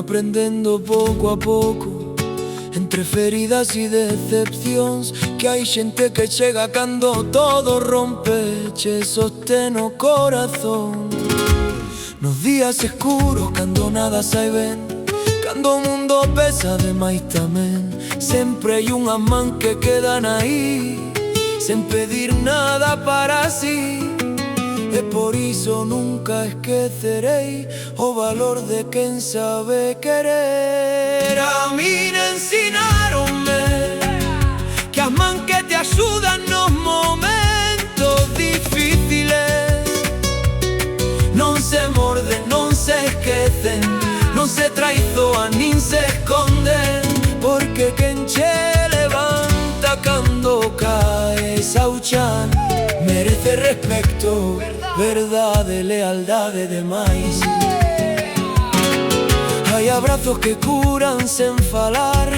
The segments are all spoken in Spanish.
aprendendo pouco a pouco, entre feridas e decepcións, que hai xente que chega cando todo rompe, che sostén o corazón. Nos días escuros, cando nada sai ben, cando o mundo pesa demais tamén, sempre hai unhas man que quedan aí, sen pedir nada para si. E por iso nunca esquecerei o valor de quen sabe querer. A min ensinaronme que as man que te axudan nos momentos difíciles non se morden, non se esquecen, non se traizoan nin se esconden, porque quen che levanta cando cae Sauchan merece respecto, verdade, lealdade demais. Hai abrazos que curan sen falar,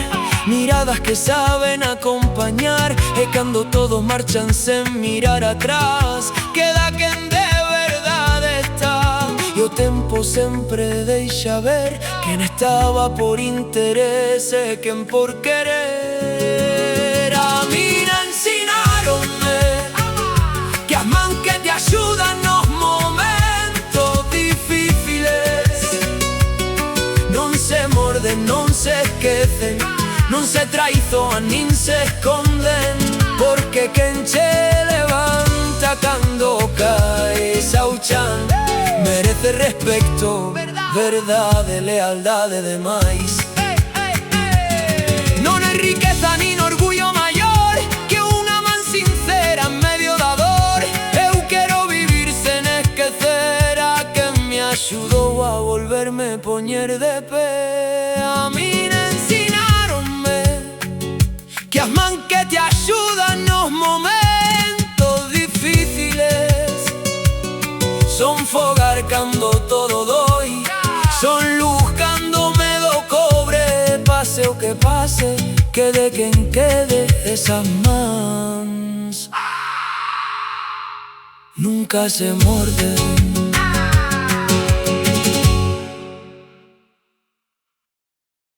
miradas que saben acompañar, e cando todos marchan sen mirar atrás, queda quen de verdade está. E o tempo sempre deixa ver quen estaba por interese e quen por querer. A min ensinaronme que as man que te axudan nos momentos difíciles non se morden, non se esquecen, non se traizoan nin se esconden, porque quen che levanta cando cae Sauchan merece respecto, verdade, lealdade demais. Non hai riqueza nin orgullo maior que unha man sincera en medio da dor. Eu quero vivir sen esquecer a quen me axudou a volverme poñer de pé. A min ensinaronme que as man que te axudan nos momentos difíciles son fogar cando todo doi, son luz cando me do cobre. Pase o que pase, quede quen quede, esas mans nunca se morden.